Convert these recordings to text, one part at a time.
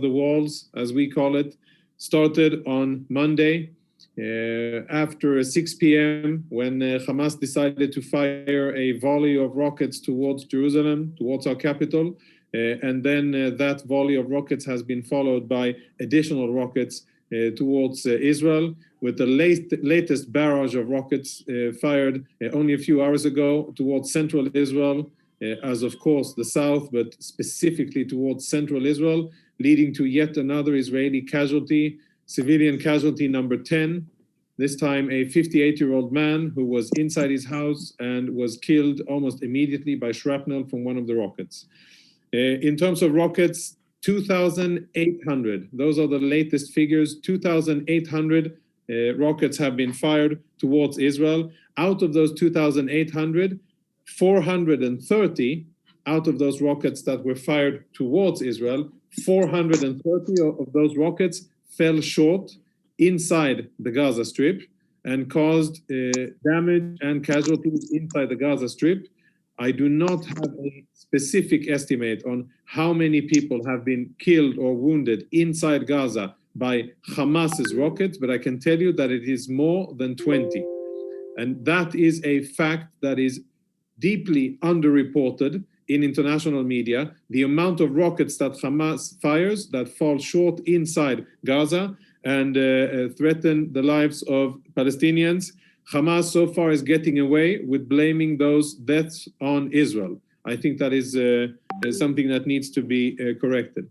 of the walls, as we call it, started on Monday after 6 p.m. when Hamas decided to fire a volley of rockets towards Jerusalem, towards our capital. And then that volley of rockets has been followed by additional rockets towards Israel, with the latest barrage of rockets fired only a few hours ago towards central Israel, as of course the south, but specifically towards central Israel, leading to yet another Israeli casualty, civilian casualty number 10, this time a 58-year-old man who was inside his house and was killed almost immediately by shrapnel from one of the rockets. In terms of rockets, 2,800, those are the latest figures, 2,800 rockets have been fired towards Israel. Out of those 2,800, 430 out of those rockets that were fired towards Israel, 430 of those rockets fell short inside the Gaza Strip and caused damage and casualties inside the Gaza Strip. I do not have a specific estimate on how many people have been killed or wounded inside Gaza by Hamas's rockets, but I can tell you that it is more than 20. And that is a fact that is deeply underreported in international media. The amount of rockets that Hamas fires that fall short inside Gaza and threaten the lives of Palestinians. Hamas so far is getting away with blaming those deaths on Israel. I think that is something that needs to be corrected.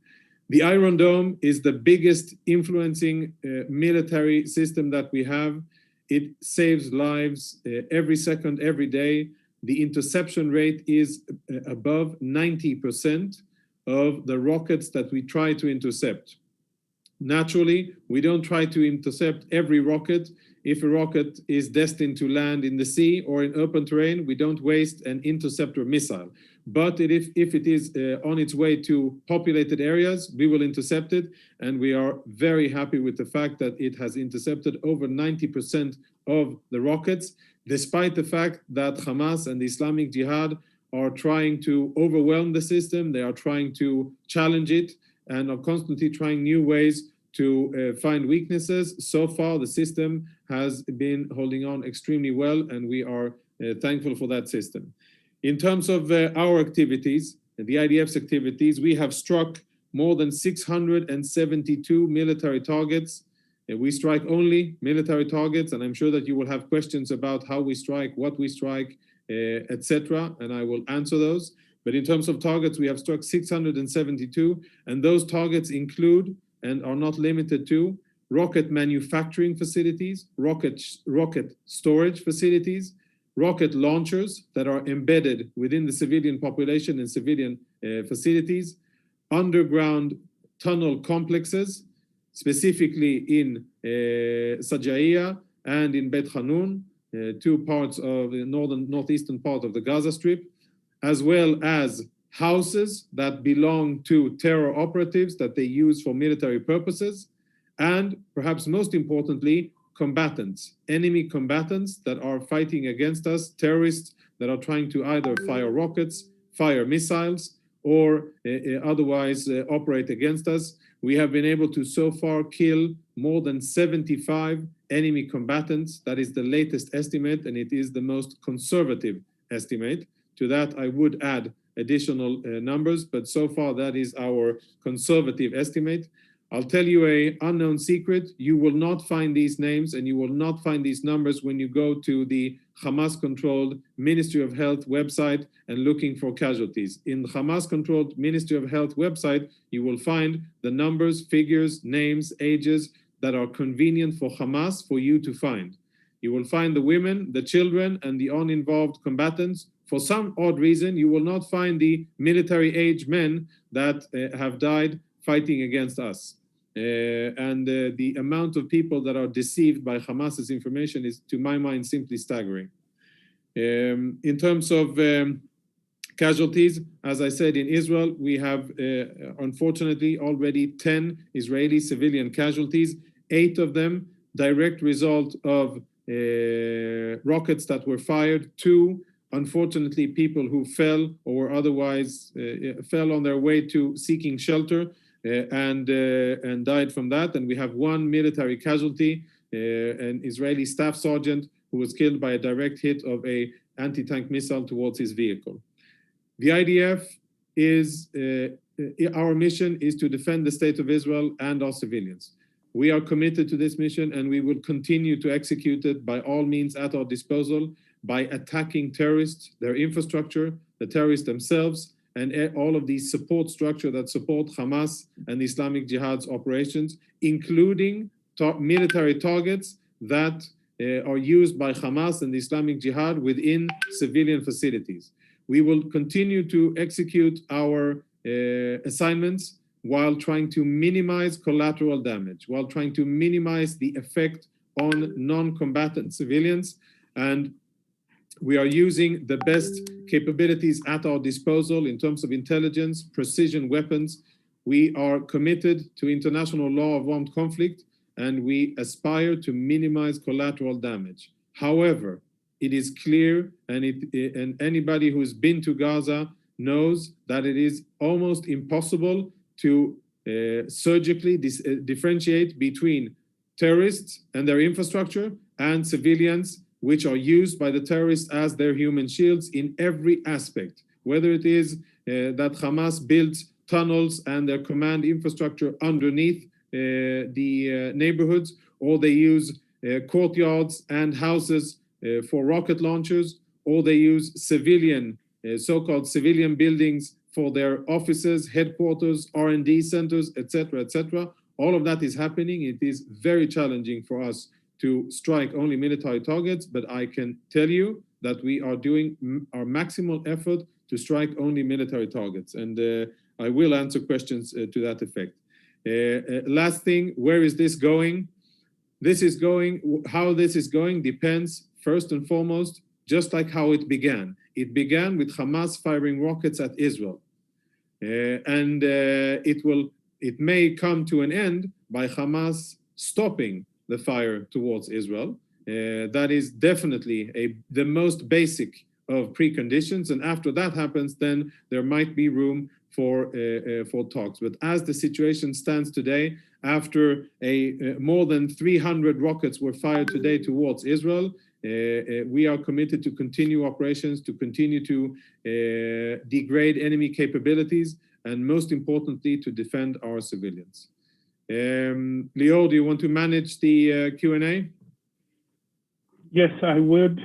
The Iron Dome is the biggest influencing military system that we have. It saves lives every second, every day. The interception rate is above 90% of the rockets that we try to intercept. Naturally, we don't try to intercept every rocket. If a rocket is destined to land in the sea or in open terrain, we don't waste an interceptor missile. But if it is on its way to populated areas, we will intercept it. And we are very happy with the fact that it has intercepted over 90% of the rockets, despite the fact that Hamas and the Islamic Jihad are trying to overwhelm the system. They are trying to challenge it and are constantly trying new ways to find weaknesses. So far, the system has been holding on extremely well, and we are thankful for that system. In terms of our activities, the IDF's activities, we have struck more than 672 military targets. We strike only military targets, and I'm sure that you will have questions about how we strike, what we strike, etc., and I will answer those. But in terms of targets, we have struck 672, and those targets include and are not limited to rocket manufacturing facilities, rocket storage facilities, rocket launchers that are embedded within the civilian population and civilian facilities, underground tunnel complexes, specifically in Sajaiya and in Bet Hanun, two parts of the northeastern part of the Gaza Strip, as well as houses that belong to terror operatives that they use for military purposes, and perhaps most importantly, combatants, enemy combatants that are fighting against us, terrorists that are trying to either fire rockets, fire missiles, or otherwise operate against us. We have been able to so far kill more than 75 enemy combatants. That is the latest estimate, and it is the most conservative estimate. To that, I would add additional numbers, but so far that is our conservative estimate. I'll tell you an unknown secret. You will not find these names and you will not find these numbers when you go to the Hamas-controlled Ministry of Health website and looking for casualties. In the Hamas-controlled Ministry of Health website, you will find the numbers, figures, names, ages that are convenient for Hamas for you to find. You will find the women, the children, and the uninvolved combatants. For some odd reason, you will not find the military-age men that have died fighting against us. The amount of people that are deceived by Hamas's information is, to my mind, simply staggering. In terms of casualties, as I said, in Israel, we have, unfortunately, already 10 Israeli civilian casualties, 8 of them direct result of rockets that were fired, 2, unfortunately, people who fell or otherwise fell on their way to seeking shelter. and died from that. And we have one military casualty, an Israeli staff sergeant who was killed by a direct hit of a anti-tank missile towards his vehicle. The IDF is, our mission is to defend the state of Israel and our civilians. We are committed to this mission, and we will continue to execute it by all means at our disposal, by attacking terrorists, their infrastructure, the terrorists themselves, and all of these support structure that support Hamas and Islamic Jihad's operations, including military targets that are used by Hamas and the Islamic Jihad within civilian facilities. We will continue to execute our assignments while trying to minimize collateral damage, while trying to minimize the effect on non-combatant civilians. And we are using the best capabilities at our disposal in terms of intelligence, precision weapons. We are committed to international law of armed conflict, and we aspire to minimize collateral damage. However, it is clear, and anybody who's been to Gaza knows that it is almost impossible to surgically differentiate between terrorists and their infrastructure and civilians, which are used by the terrorists as their human shields in every aspect, whether it is that Hamas builds tunnels and their command infrastructure underneath the neighborhoods, or they use courtyards and houses for rocket launchers, or they use civilian, so-called civilian buildings for their offices, headquarters, R&D centers, etc., etc. All of that is happening. It is very challenging for us to strike only military targets, but I can tell you that we are doing our maximal effort to strike only military targets. And I will answer questions to that effect. Last thing, where is this going? This is going, how this is going depends first and foremost, just like how it began. It began with Hamas firing rockets at Israel. It may come to an end by Hamas stopping the fire towards Israel. That is definitely the most basic of preconditions. And after that happens, then there might be room for talks. But as the situation stands today, after more than 300 rockets were fired today towards Israel, we are committed to continue operations, to continue to degrade enemy capabilities, and most importantly, to defend our civilians. Lior, do you want to manage the Q&A? Yes, I would.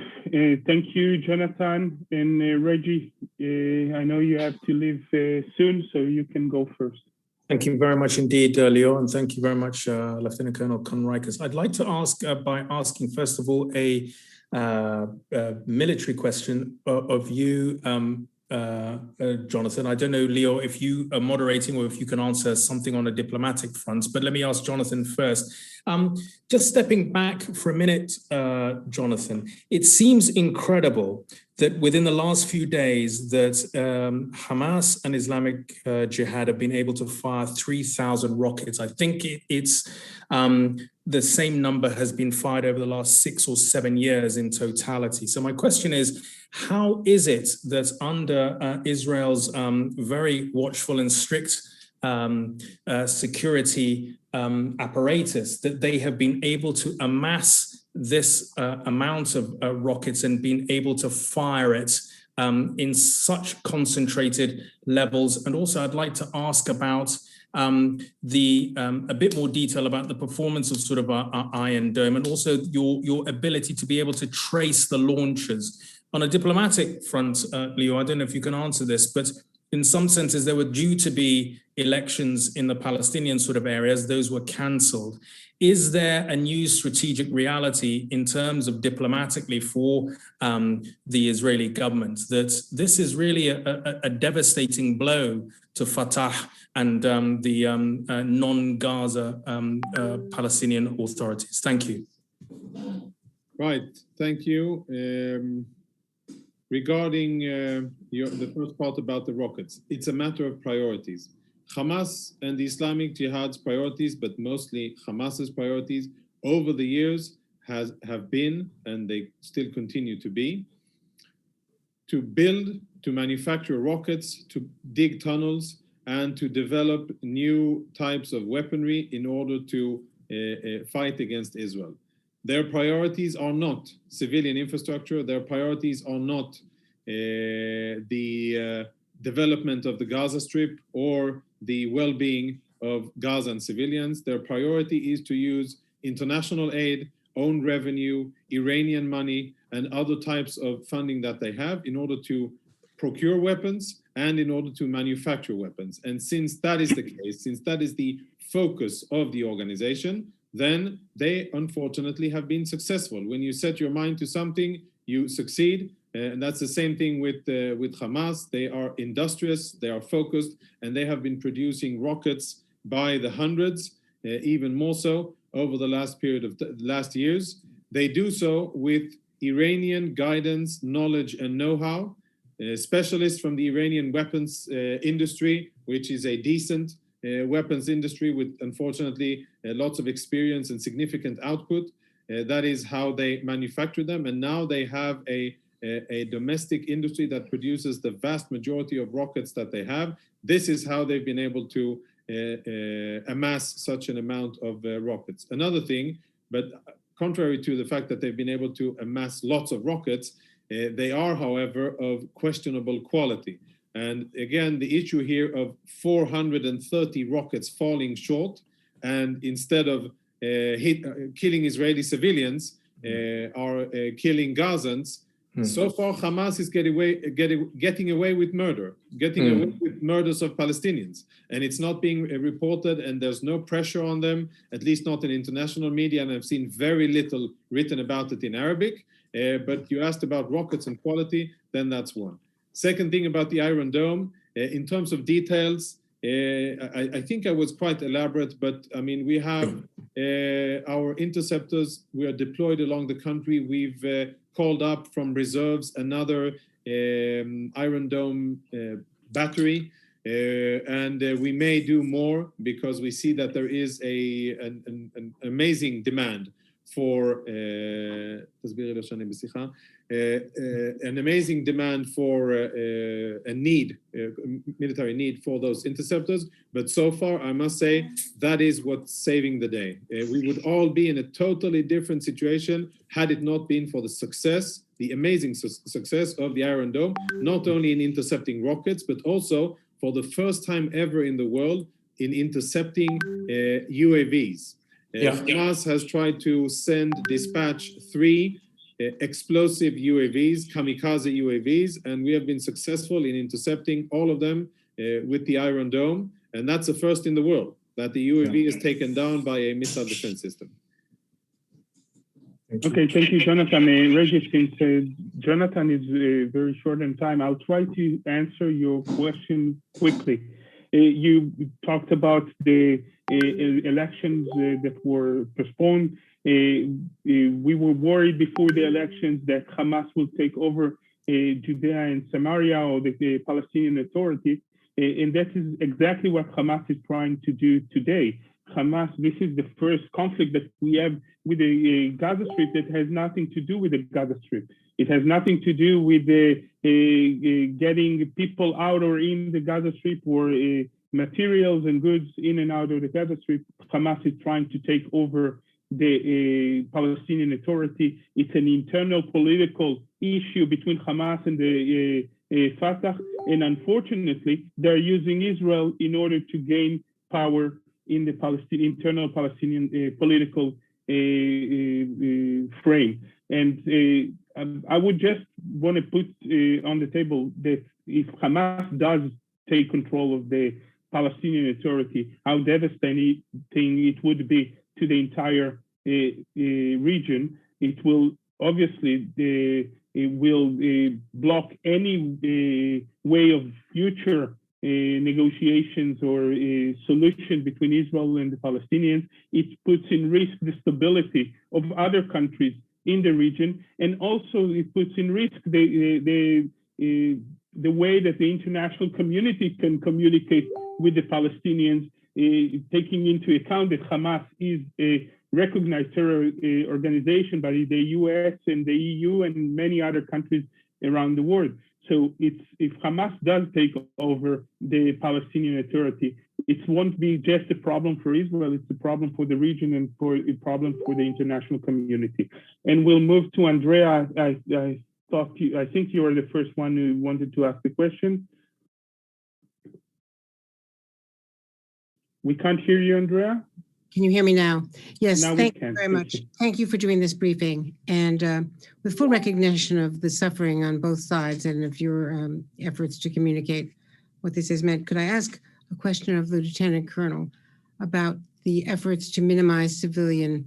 Thank you, Jonathan. And Reggie, I know you have to leave soon, so you can go first. Thank you very much indeed, Lior, and thank you very much, Lieutenant Colonel Conricus. I'd like to ask by asking, first of all, a military question of you, Jonathan. I don't know, Lior, if you are moderating or if you can answer something on a diplomatic front, but let me ask Jonathan first. Just stepping back for a minute, Jonathan, it seems incredible that within the last few days that Hamas and Islamic Jihad have been able to fire 3,000 rockets. I think it's the same number has been fired over the last 6 or 7 years in totality. So my question is, how is it that under Israel's very watchful and strict security apparatus that they have been able to amass this amount of rockets and been able to fire it in such concentrated levels? And also I'd like to ask about a bit more detail about the performance of sort of our Iron Dome, and also your ability to be able to trace the launchers. On a diplomatic front, Leo, I don't know if you can answer this, but in some senses, there were due to be elections in the Palestinian sort of areas. Those were cancelled. Is there a new strategic reality in terms of diplomatically for the Israeli government that this is really a devastating blow to Fatah and the non-Gaza Palestinian authorities? Thank you. Right, thank you. Regarding the first part about the rockets, it's a matter of priorities. Hamas and the Islamic Jihad's priorities, but mostly Hamas's priorities over the years have been, and they still continue to be, to build, to manufacture rockets, to dig tunnels, and to develop new types of weaponry in order to fight against Israel. Their priorities are not civilian infrastructure. Their priorities are not the development of the Gaza Strip or the well-being of Gaza and civilians. Their priority is to use international aid, own revenue, Iranian money, and other types of funding that they have in order to procure weapons and in order to manufacture weapons. And since that is the case, since that is the focus of the organization, then they unfortunately have been successful. When you set your mind to something, you succeed. And that's the same thing with Hamas. They are industrious, they are focused, and they have been producing rockets by the hundreds, even more so over the last period of last years. They do so with Iranian guidance, knowledge, and know-how. Specialists from the Iranian weapons industry, which is a decent weapons industry with, unfortunately, lots of experience and significant output. That is how they manufacture them. And now they have a domestic industry that produces the vast majority of rockets that they have. This is how they've been able to amass such an amount of rockets. Another thing, but contrary to the fact that they've been able to amass lots of rockets, they are, however, of questionable quality. And again, the issue here of 430 rockets falling short, and instead of killing Israeli civilians, are killing Gazans. So far, Hamas is getting away with murder, away with murders of Palestinians. And it's not being reported, and there's no pressure on them, at least not in international media, and I've seen very little written about it in Arabic. But you asked about rockets and quality, then that's one. Second thing about the Iron Dome, in terms of details, I think I was quite elaborate, but I mean, we have our interceptors, we are deployed along the country. We've called up from reserves another Iron Dome battery, and we may do more because we see that there is an amazing demand for an amazing demand for a need, military need for those interceptors. But so far, I must say, that is what's saving the day. We would all be in a totally different situation had it not been for the success, the amazing success of the Iron Dome, not only in intercepting rockets, but also for the first time ever in the world in intercepting UAVs. Hamas has tried to dispatch 3 explosive UAVs, kamikaze UAVs, and we have been successful in intercepting all of them with the Iron Dome. And that's the first in the world, that the UAV is taken down by a missile defense system. Okay, thank you, Jonathan. Reggie, since Jonathan is very short in time, I'll try to answer your question quickly. You talked about the elections that were postponed. We were worried before the elections that Hamas will take over Judea and Samaria, or the Palestinian Authority. And that is exactly what Hamas is trying to do today. Hamas, this is the first conflict that we have with the Gaza Strip that has nothing to do with the Gaza Strip. It has nothing to do with getting people out or in the Gaza Strip, or materials and goods in and out of the Gaza Strip. Hamas is trying to take over the Palestinian Authority. It's an internal political issue between Hamas and the Fatah, and unfortunately, they're using Israel in order to gain power in the internal Palestinian political frame. And I would just want to put on the table that if Hamas does take control of the Palestinian Authority, how devastating it would be to the entire region. It will obviously block any way of future negotiations or solution between Israel and the Palestinians. It puts in risk the stability of other countries in the region, and also it puts in risk the way that the international community can communicate with the Palestinians, taking into account that Hamas is a recognized terror organization by the US and the EU and many other countries around the world. So if Hamas does take over the Palestinian Authority, it won't be just a problem for Israel, it's a problem for the region and a problem for the international community. And we'll move to Andrea. I think you are the first one who wanted to ask the question. We can't hear you, Andrea. Can you hear me now? Yes, Now thank you very much. Thank you for doing this briefing. And with full recognition of the suffering on both sides and of your efforts to communicate what this has meant, could I ask a question of the Lieutenant Colonel about the efforts to minimize civilian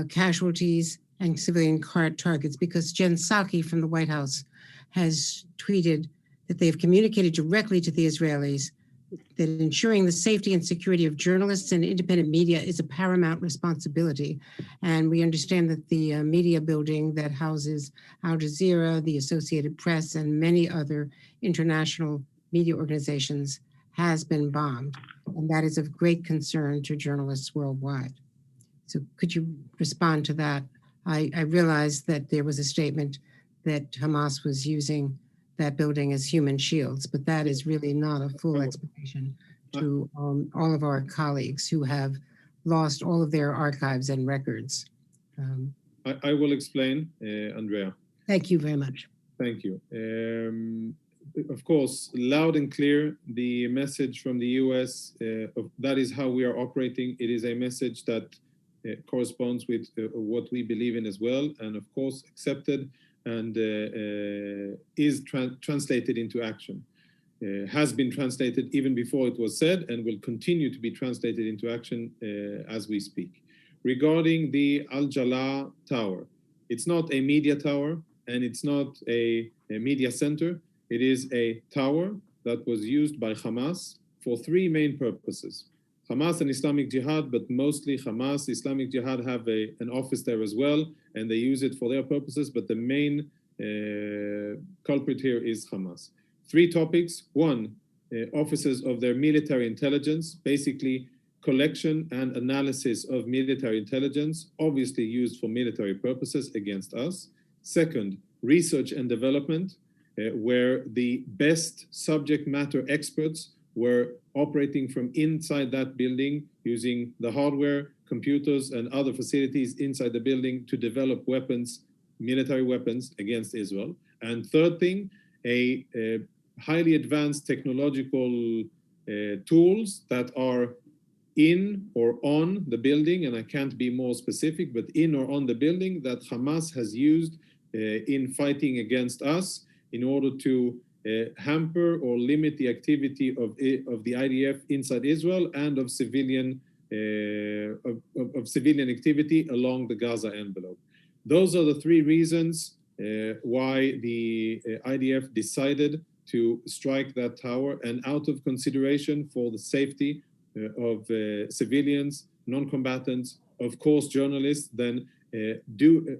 casualties and civilian targets? Because Jen Psaki from the White House has tweeted that they've communicated directly to the Israelis that ensuring the safety and security of journalists and independent media is a paramount responsibility. And we understand that the media building that houses Al Jazeera, the Associated Press, and many other international media organizations has been bombed. And that is of great concern to journalists worldwide. So could you respond to that? I realized that there was a statement that Hamas was using that building as human shields, but that is really not a full explanation to all of our colleagues who have lost all of their archives and records. I will explain, Andrea. Thank you very much. Thank you. Of course, loud and clear, the message from the US, that is how we are operating. It is a message that corresponds with what we believe in as well, and of course accepted and is translated into action. Has been translated even before it was said and will continue to be translated into action as we speak. Regarding the Al-Jalaa Tower, it's not a media tower and it's not a media center. It is a tower that was used by Hamas for three main purposes. Hamas and Islamic Jihad, but mostly Hamas. Islamic Jihad have an office there as well, and they use it for their purposes, but the main culprit here is Hamas. Three topics. One, offices of their military intelligence, basically collection and analysis of military intelligence, obviously used for military purposes against us. Second, research and development, where the best subject matter experts were operating from inside that building using the hardware, computers, and other facilities inside the building to develop weapons, military weapons against Israel. And third thing, a highly advanced technological tools that are in or on the building, and I can't be more specific, but in or on the building that Hamas has used in fighting against us in order to hamper or limit the activity of the IDF inside Israel and of civilian civilian activity along the Gaza envelope. Those are the three reasons why the IDF decided to strike that tower, and out of consideration for the safety of civilians, non-combatants, of course journalists, then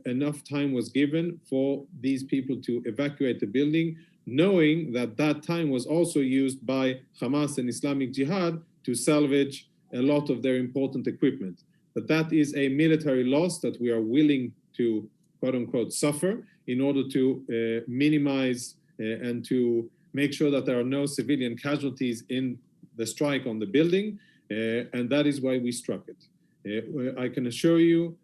enough time was given for these people to evacuate the building, knowing that that time was also used by Hamas and Islamic Jihad to salvage a lot of their important equipment. But that is a military loss that we are willing to, quote unquote, suffer in order to minimize and to make sure that there are no civilian casualties in the strike on the building. And that is why we struck it. I can assure you,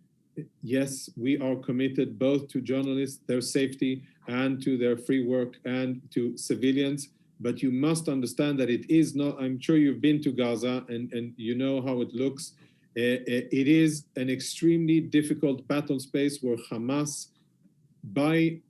yes, we are committed both to journalists, their safety, and to their free work, and to civilians. But you must understand that it is not, I'm sure you've been to Gaza and you know how it looks. It is an extremely difficult battle space where Hamas, by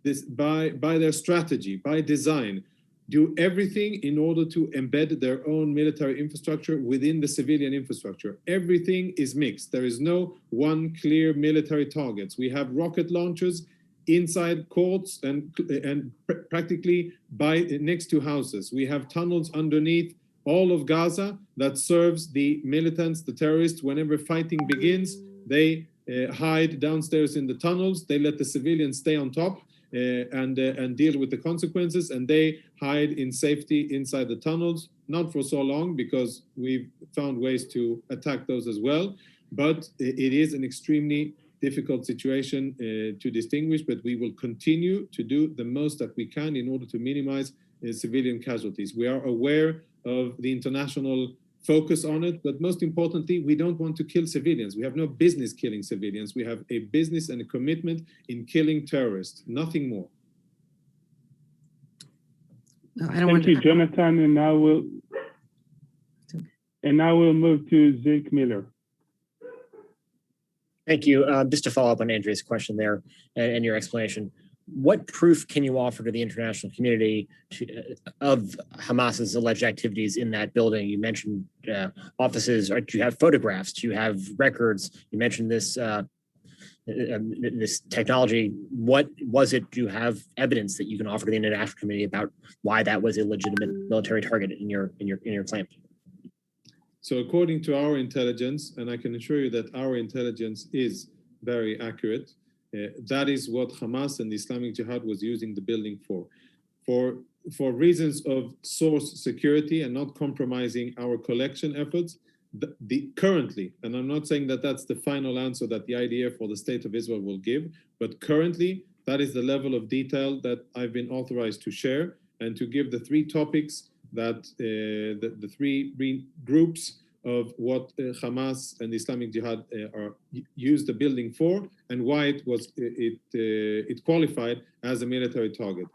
their strategy, by design, do everything in order to embed their own military infrastructure within the civilian infrastructure. Everything is mixed. There is no one clear military targets. We have rocket launchers inside courts and practically next to houses. We have tunnels underneath all of Gaza that serves the militants, the terrorists. Whenever fighting begins, they hide downstairs in the tunnels. They let the civilians stay on top and deal with the consequences, and they hide in safety inside the tunnels, not for so long because we've found ways to attack those as well, but it is an extremely difficult situation to distinguish, but we will continue to do the most that we can in order to minimize civilian casualties. We are aware of the international focus on it, but most importantly, we don't want to kill civilians. We have no business killing civilians. We have a business and a commitment in killing terrorists, nothing more. No, I don't Thank you, Jonathan, and now we'll move to Zeke Miller. Thank you. Just to follow up on Andrea's question there and your explanation, what proof can you offer to the international community of Hamas's alleged activities in that building? You mentioned offices. Do you have photographs? Do you have records? You mentioned this this technology. What was it? Do you have evidence that you can offer to the international community about why that was a legitimate military target in your claim? So according to our intelligence, and I can assure you that our intelligence is very accurate, that is what Hamas and the Islamic Jihad was using the building for. For reasons of source security and not compromising our collection efforts, currently, and I'm not saying that that's the final answer that the IDF or the State of Israel will give, but currently, that is the level of detail that I've been authorized to share and to give the three topics that the three groups of what Hamas and the Islamic Jihad used the building for and why it qualified as a military target.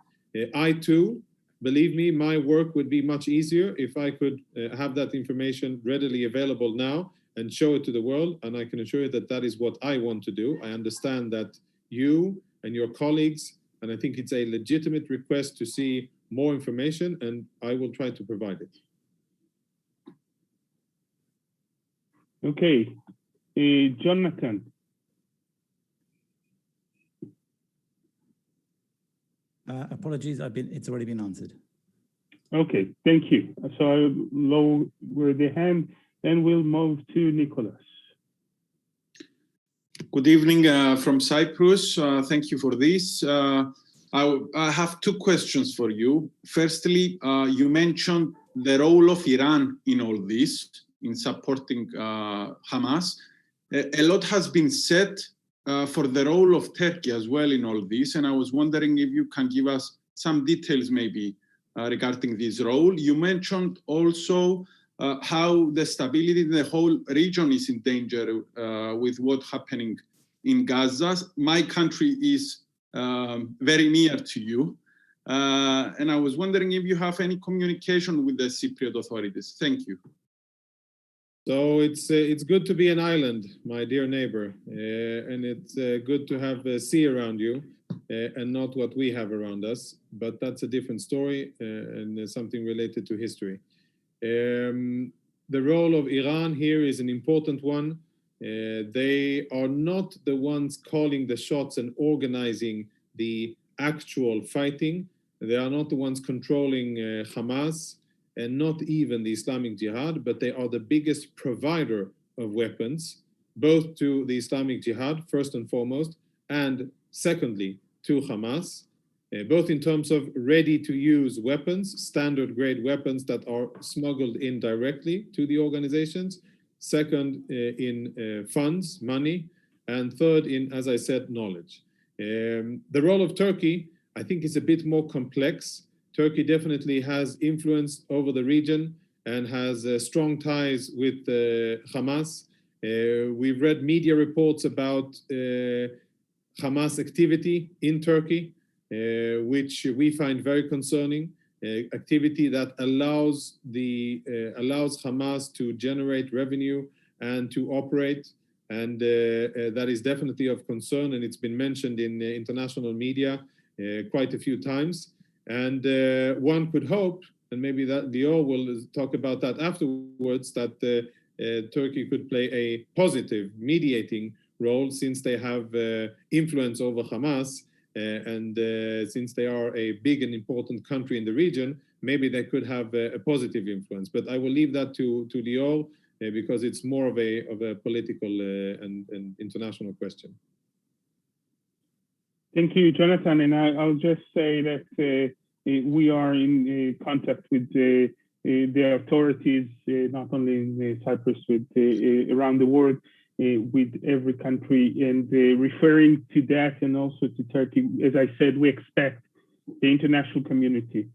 I too, believe me, my work would be much easier if I could have that information readily available now and show it to the world. And I can assure you that that is what I want to do. I understand that you and your colleagues, and I think it's a legitimate request to see more information, and I will try to provide it. Okay, Jonathan. Apologies, it's already been answered. Okay, thank you. So I'll lower the hand, and we'll move to Nicholas. Good evening from Cyprus. Thank you for this. I have two questions for you. Firstly, you mentioned the role of Iran in all this, in supporting Hamas. A lot has been said for the role of Turkey as well in all this, and I was wondering if you can give us some details maybe regarding this role. You mentioned also how the stability in the whole region is in danger with what's happening in Gaza. My country is very near to you, and I was wondering if you have any communication with the Cypriot authorities. Thank you. So it's good to be an island, my dear neighbor, and it's good to have a sea around you and not what we have around us, but that's a different story and something related to history. The role of Iran here is an important one. They are not the ones calling the shots and organizing the actual fighting. They are not the ones controlling Hamas and not even the Islamic Jihad, but they are the biggest provider of weapons, both to the Islamic Jihad, first and foremost, and secondly, to Hamas, both in terms of ready-to-use weapons, standard-grade weapons that are smuggled in directly to the organizations, second, in funds, money, and third, in, as I said, knowledge. The role of Turkey, I think, is a bit more complex. Turkey definitely has influence over the region and has strong ties with Hamas. We've read media reports about Hamas activity in Turkey, which we find very concerning. Activity that allows Hamas to generate revenue and to operate, and that is definitely of concern, and it's been mentioned in international media quite a few times. And one could hope, and maybe that Lior will talk about that afterwards, that Turkey could play a positive mediating role since they have influence over Hamas, and since they are a big and important country in the region, maybe they could have a positive influence. But I will leave that to Lior because it's more of a political and international question. Thank you, Jonathan. And I'll just say that we are in contact with the authorities, not only in Cyprus, but around the world. with every country. And referring to that and also to Turkey, as I said, we expect the international community,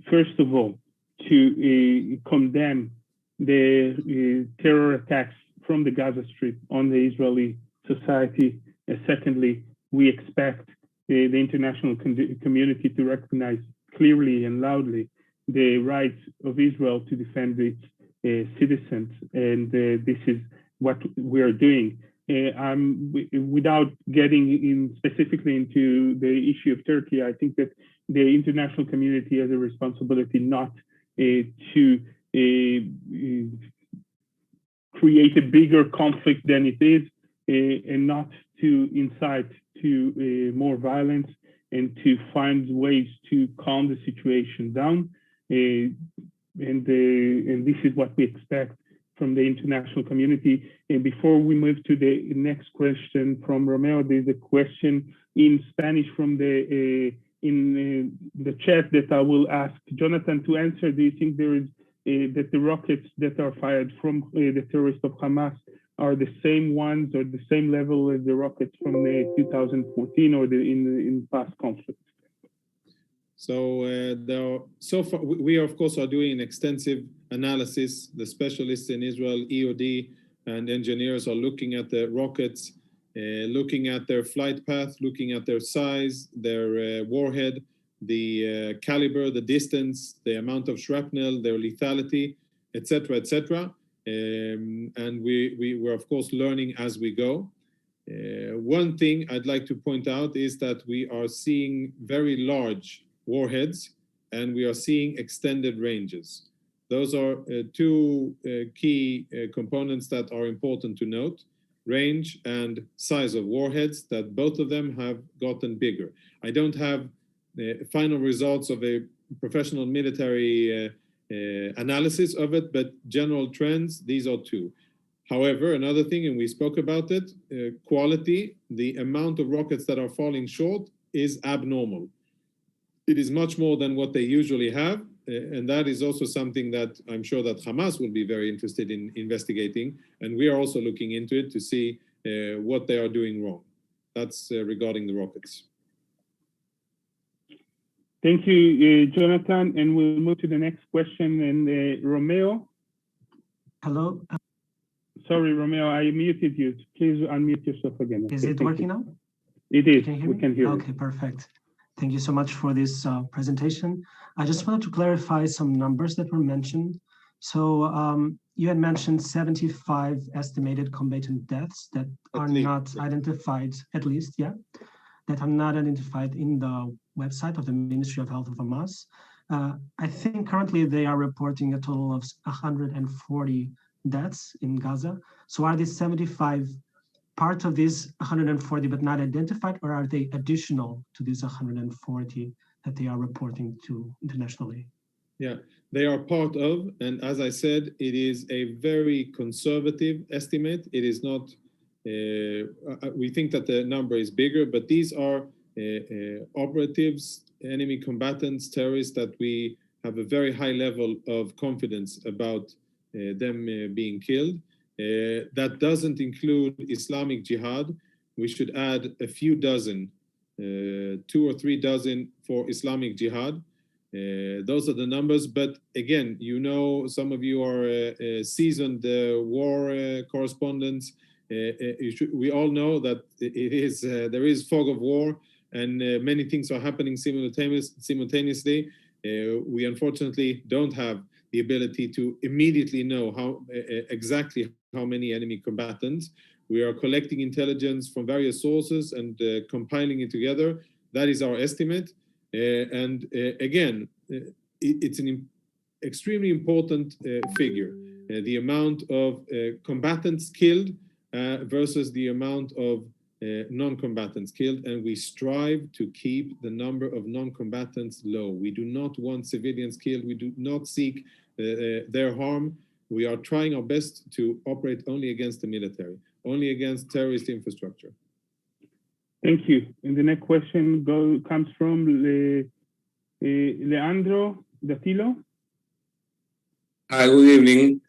first of all, to condemn the terror attacks from the Gaza Strip on the Israeli society. Secondly, we expect the international community to recognize clearly and loudly the rights of Israel to defend its citizens. And this is what we are doing. Without getting in specifically into the issue of Turkey, I think that the international community has a responsibility not to create a bigger conflict than it is, and not to incite to more violence, and to find ways to calm the situation down. And this is what we expect from the international community. And before we move to the next question from Romeo, there's a question in Spanish from the in the chat that I will ask Jonathan to answer. Do you think there is that the rockets that are fired from the terrorists of Hamas are the same ones or the same level as the rockets from 2014 or in past conflicts? So so far, we of course are doing an extensive analysis. The specialists in Israel, EOD, and engineers are looking at the rockets, looking at their flight path, looking at their size, their warhead, the caliber, the distance, the amount of shrapnel, their lethality, etc., etc. And we're of course learning as we go. One thing I'd like to point out is that we are seeing very large warheads, and we are seeing extended ranges. Those are two key components that are important to note: range and size of warheads, that both of them have gotten bigger. I don't have the final results of a professional military analysis of it, but general trends, these are two. However, another thing, and we spoke about it, quality, the amount of rockets that are falling short is abnormal. It is much more than what they usually have, and that is also something that I'm sure that Hamas will be very interested in investigating, and we are also looking into it to see what they are doing wrong. That's regarding the rockets. Thank you, Jonathan, and we'll move to the next question. And Romeo. Hello. Sorry, Romeo, I muted you. Please unmute yourself again. Is it working now? It is. Can you hear we me? can hear you. Okay, perfect. Thank you so much for this presentation. I just wanted to clarify some numbers that were mentioned. So you had mentioned 75 estimated combatant deaths that are not identified, at least, yeah, that are not identified in the website of the Ministry of Health of Hamas. I think currently they are reporting a total of 140 deaths in Gaza. So are these 75 part of these 140 but not identified, or are they additional to these 140 that they are reporting to internationally? Yeah, they are part of, and as I said, it is a very conservative estimate. It is not, we think that the number is bigger, but these are operatives, enemy combatants, terrorists that we have a very high level of confidence about them being killed. That doesn't include Islamic Jihad. We should add a few dozen, 2 or 3 dozen for Islamic Jihad. Those are the numbers, but again, you know, some of you are seasoned war correspondents. We all know that it is there is fog of war, and many things are happening simultaneously. We unfortunately don't have the ability to immediately know how exactly how many enemy combatants. We are collecting intelligence from various sources and compiling it together. That is our estimate. And again, it's an extremely important figure. The amount of combatants killed versus the amount of non-combatants killed, and we strive to keep the number of non-combatants low. We do not want civilians killed. We do not seek their harm. We are trying our best to operate only against the military, only against terrorist infrastructure. Thank you. And the next question comes from Leandro Dattilo. Hi, good evening.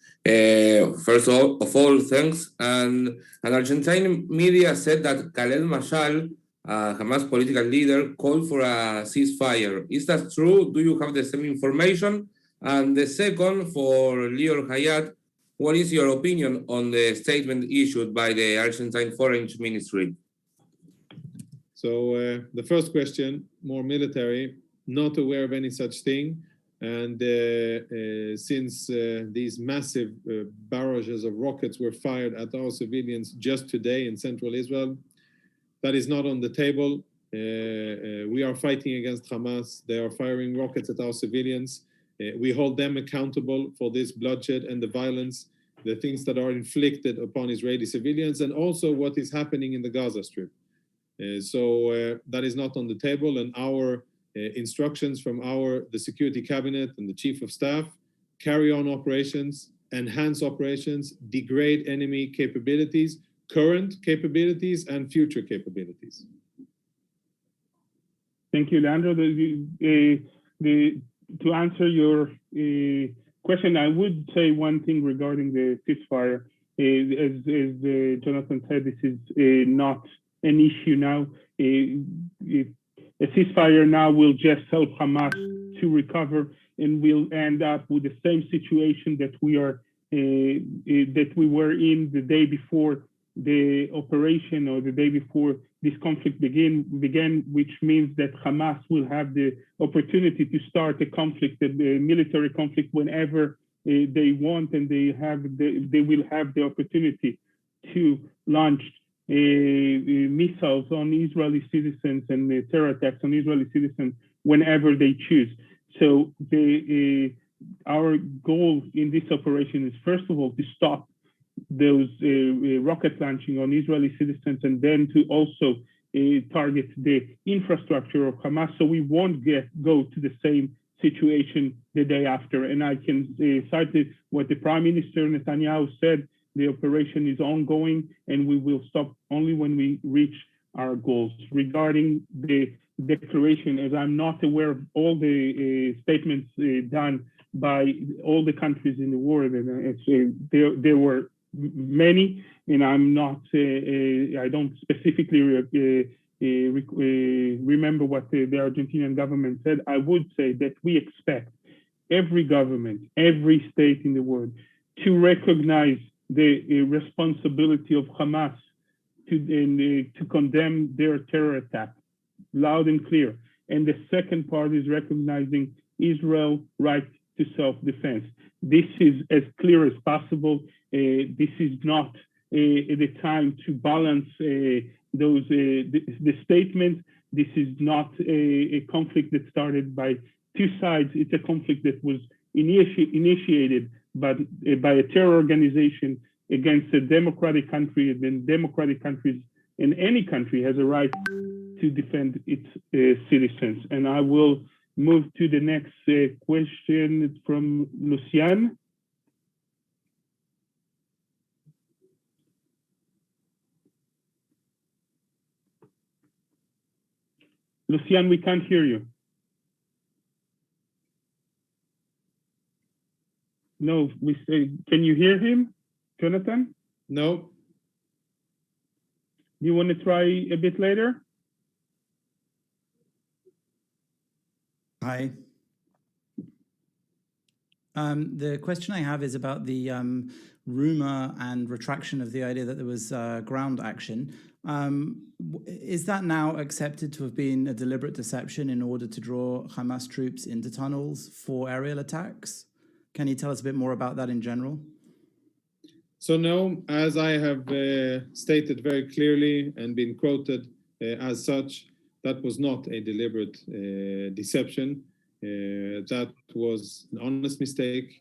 First of all, thanks. And an Argentine media said that Khaled Mashal, Hamas political leader, called for a ceasefire. Is that true? Do you have the same information? And the second, for Lior Hayat, what is your opinion on the statement issued by the Argentine Foreign Ministry? So the first question, more military, not aware of any such thing. And since these massive barrages of rockets were fired at our civilians just today in central Israel, that is not on the table. We are fighting against Hamas. They are firing rockets at our civilians. We hold them accountable for this bloodshed and the violence, the things that are inflicted upon Israeli civilians, and also what is happening in the Gaza Strip. So that is not on the table, and our instructions from the security cabinet and the chief of staff: carry on operations, enhance operations, degrade enemy capabilities, current capabilities and future capabilities. Thank you, Leandro. To answer your question, I would say one thing regarding the ceasefire. As Jonathan said, this is not an issue now. A ceasefire now will just help Hamas to recover, and we'll end up with the same situation that we were in the day before the operation, or the day before this conflict began, which means that Hamas will have the opportunity to start a conflict, a military conflict, whenever they want, and they will have the opportunity to launch missiles on Israeli citizens and terror attacks on Israeli citizens whenever they choose. So our goal in this operation is, first of all, to stop those rocket launching on Israeli citizens, and then to also target the infrastructure of Hamas, so we won't go to the same situation the day after. And I can cite what the Prime Minister Netanyahu said: the operation is ongoing, and we will stop only when we reach our goals. Regarding the declaration, as I'm not aware of all the statements done by all the countries in the world, and there were many, and I'm not, I don't specifically remember what the Argentinian government said. I would say that we expect every government, every state in the world to recognize the responsibility of Hamas to condemn their terror attack, loud and clear. And the second part is recognizing Israel's right to self-defense. This is as clear as possible. This is not the time to balance the statement. This is not a conflict that started by two sides. It's a conflict that was initiated by a terror organization against a democratic country, and then democratic countries in any country has a right to defend its citizens. And I will move to the next question. It's from Lucian. Lucian, we can't hear you. No, we say, can you hear him, Jonathan? No. You want to try a bit later? Hi. The question I have is about the rumor and retraction of the idea that there was ground action. Is that now accepted to have been a deliberate deception in order to draw Hamas troops into tunnels for aerial attacks? Can you tell us a bit more about that in general? So no, as I have stated very clearly and been quoted as such, that was not a deliberate deception. That was an honest mistake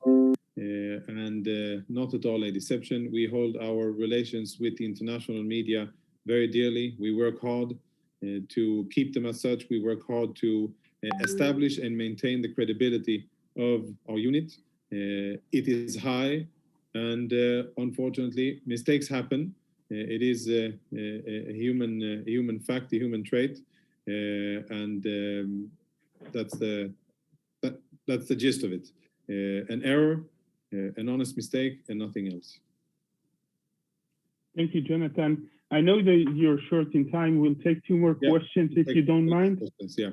and not at all a deception. We hold our relations with the international media very dearly. We work hard to keep them as such. We work hard to establish and maintain the credibility of our unit. It is high, and unfortunately, mistakes happen. It is a human fact, a human trait, and that's the gist of it. An error an honest mistake and nothing else. Thank you, Jonathan. I know that you're short in time. We'll take two more questions if you don't mind. Questions, yeah.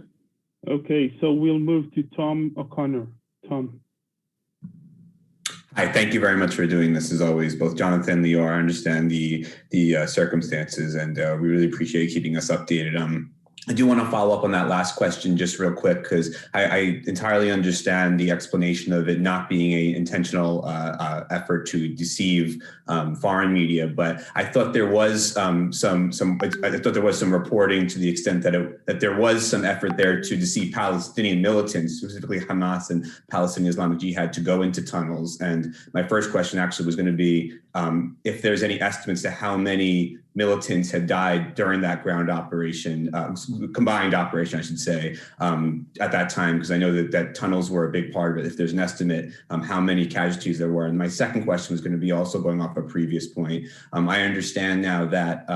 Okay, so we'll move to Tom O'Connor. Tom. Hi, thank you very much for doing this as always. Both Jonathan and Lior, I understand the circumstances, and we really appreciate keeping us updated. I do want to follow up on that last question just real quick, because I entirely understand the explanation of it not being an intentional effort to deceive foreign media, but I thought there was some reporting to the extent that there was some effort there to deceive Palestinian militants, specifically Hamas and Palestinian Islamic Jihad, to go into tunnels. And my first question actually was going to be if there's any estimates to how many militants had died during that ground operation, combined operation, I should say, at that time, because I know that tunnels were a big part of it. If there's an estimate, how many casualties there were. And my second question was going to be also going off a previous point. I understand now that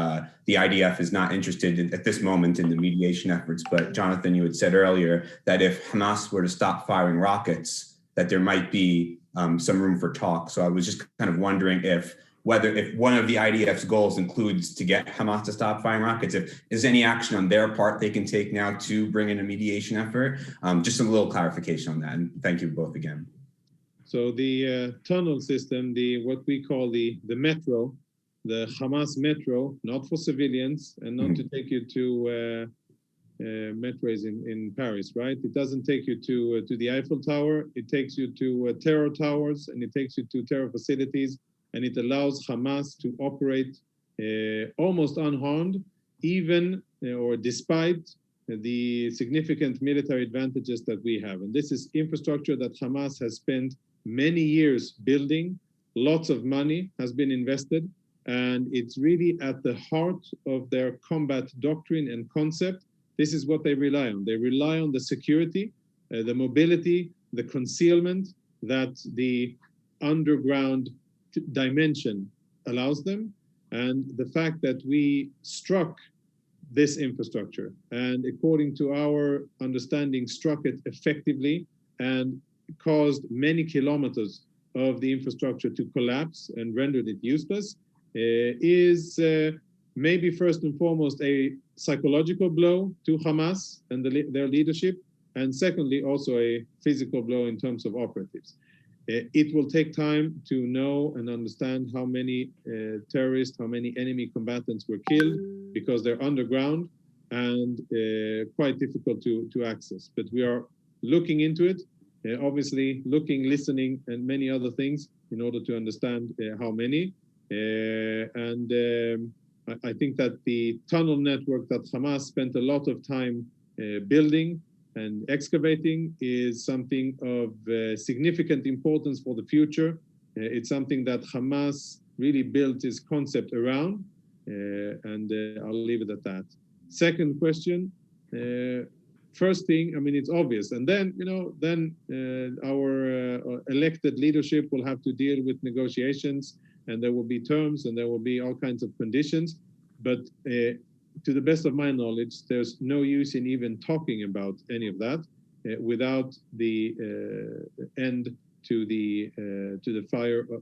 the IDF is not interested at this moment in the mediation efforts, but Jonathan, you had said earlier that if Hamas were to stop firing rockets, that there might be some room for talk. So I was just kind of wondering if one of the IDF's goals includes to get Hamas to stop firing rockets, if is any action on their part they can take now to bring in a mediation effort. Just a little clarification on that. And thank you both again. So the tunnel system, what we call the metro, the Hamas metro, not for civilians and not to take you to metros in Paris, right? It doesn't take you to the Eiffel Tower. It takes you to terror towers, and it takes you to terror facilities, and it allows Hamas to operate almost unharmed, even or despite the significant military advantages that we have. And this is infrastructure that Hamas has spent many years building. Lots of money has been invested, and it's really at the heart of their combat doctrine and concept. This is what they rely on. They rely on the security, the mobility, the concealment that the underground dimension allows them, and the fact that we struck this infrastructure, and according to our understanding, struck it effectively and caused many kilometers of the infrastructure to collapse and rendered it useless, is maybe first and foremost a psychological blow to Hamas and their leadership, and secondly also a physical blow in terms of operatives. It will take time to know and understand how many terrorists, how many enemy combatants were killed, because they're underground and quite difficult to access. But we are looking into it, obviously looking, listening, and many other things in order to understand how many. I think that the tunnel network that Hamas spent a lot of time building and excavating is something of significant importance for the future. It's something that Hamas really built its concept around, and I'll leave it at that. Second question, first thing, I mean, it's obvious, and then, our elected leadership will have to deal with negotiations, and there will be terms, and there will be all kinds of conditions, but to the best of my knowledge, there's no use in even talking about any of that without the end to the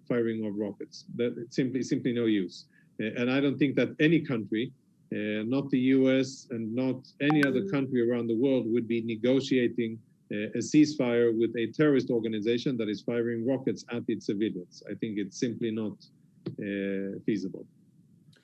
firing of rockets. That simply no use. And I don't think that any country, not the US and not any other country around the world, would be negotiating a ceasefire with a terrorist organization that is firing rockets at its civilians. I think it's simply not feasible.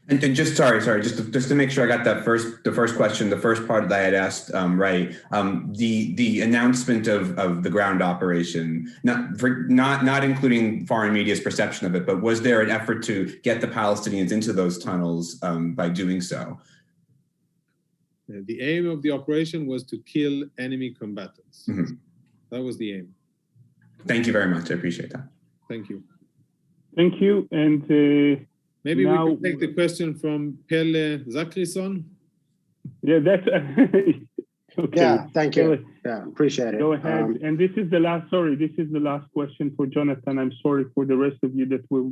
And just just to make sure I got that the first question, the first part that I had asked, right? The announcement of the ground operation, not including foreign media's perception of it, but was there an effort to get the Palestinians into those tunnels by doing so? The aim of the operation was to kill enemy combatants. Mm-hmm. That was the aim. Thank you very much. I appreciate that. Thank you. Thank you. And maybe now, we can take the question from Pelle Zakrison. Yeah, that's okay. Yeah, thank you. Yeah, appreciate it. Go ahead. And this is the last question for Jonathan. I'm sorry for the rest of you that were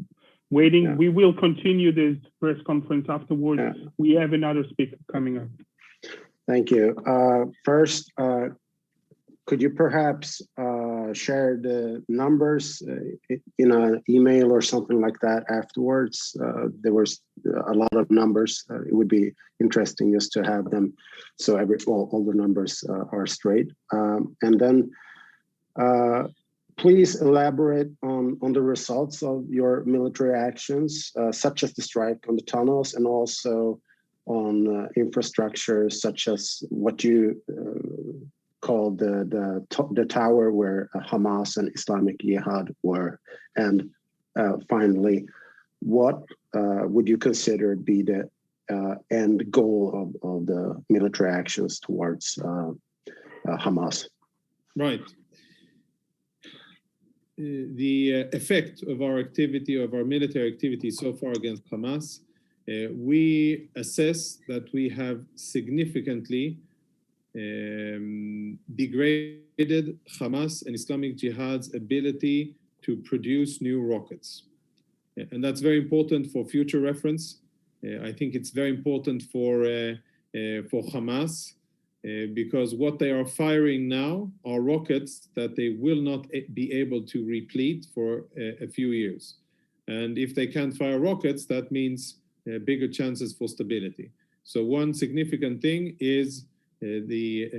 waiting. Yeah. We will continue this press conference afterwards. Yeah. We have another speaker coming up. Thank you. First, could you perhaps share the numbers in an email or something like that afterwards? There was a lot of numbers. It would be interesting just to have them, so all the numbers are straight. And then please elaborate on the results of your military actions, such as the strike on the tunnels, and also on infrastructure, such as what you called the tower where Hamas and Islamic Jihad were. And finally, what would you consider be the end goal of the military actions towards Hamas? Right. The effect of our activity, of our military activity so far against Hamas, we assess that we have significantly degraded Hamas and Islamic Jihad's ability to produce new rockets. And that's very important for future reference. I think it's very important for Hamas, because what they are firing now are rockets that they will not be able to replete for a few years. And if they can't fire rockets, that means bigger chances for stability. So one significant thing is the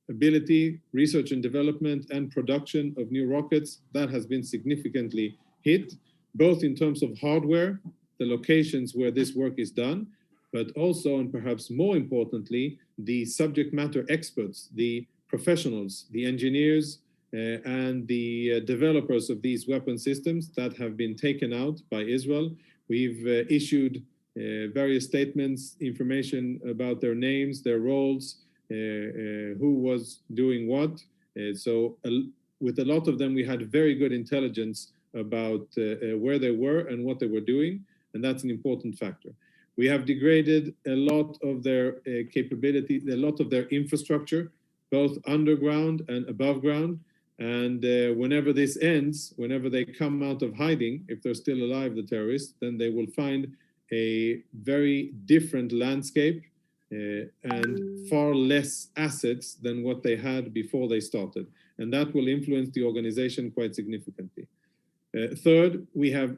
ability, research and development, and production of new rockets. That has been significantly hit, both in terms of hardware, the locations where this work is done, but also, and perhaps more importantly, the subject matter experts, the professionals, the engineers, and the developers of these weapon systems that have been taken out by Israel. We've issued various statements, information about their names, their roles, who was doing what. So with a lot of them, we had very good intelligence about where they were and what they were doing, and that's an important factor. We have degraded a lot of their capability, a lot of their infrastructure, both underground and above ground. And whenever this ends, whenever they come out of hiding, if they're still alive, the terrorists, then they will find a very different landscape and far less assets than what they had before they started. And that will influence the organization quite significantly. Third, we have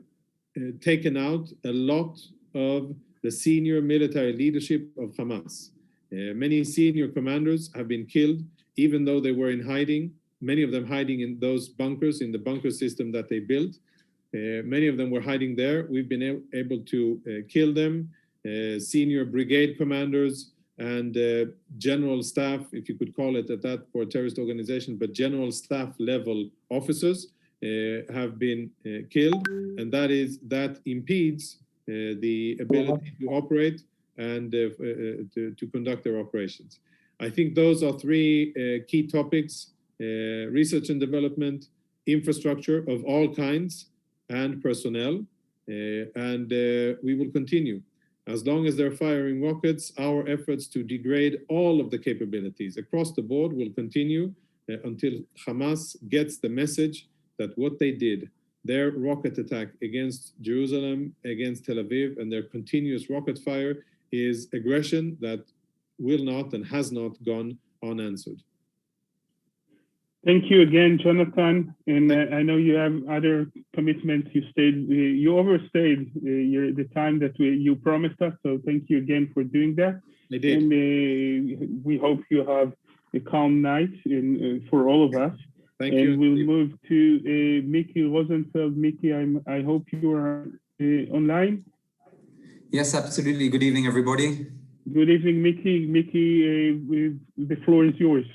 taken out a lot of the senior military leadership of Hamas. Many senior commanders have been killed, even though they were in hiding, many of them hiding in those bunkers, in the bunker system that they built. Many of them were hiding there. We've been able to kill them, senior brigade commanders and general staff, if you could call it at that for a terrorist organization, but general staff level officers have been killed. And that impedes the ability to operate and to conduct their operations. I think those are three key topics: research and development, infrastructure of all kinds, and personnel. And we will continue. As long as they're firing rockets, our efforts to degrade all of the capabilities across the board will continue until Hamas gets the message that what they did, their rocket attack against Jerusalem, against Tel Aviv, and their continuous rocket fire is aggression that will not and has not gone unanswered. Thank you again, Jonathan. And I know you have other commitments. You overstayed the time that you promised us. So thank you again for doing that. I did. And we hope you have a calm night for all of us. Thank you. And we'll move to Mickey Rosenfeld. Mickey, I hope you are online. Yes, absolutely. Good evening, everybody. Good evening, Mickey. Mickey, the floor is yours.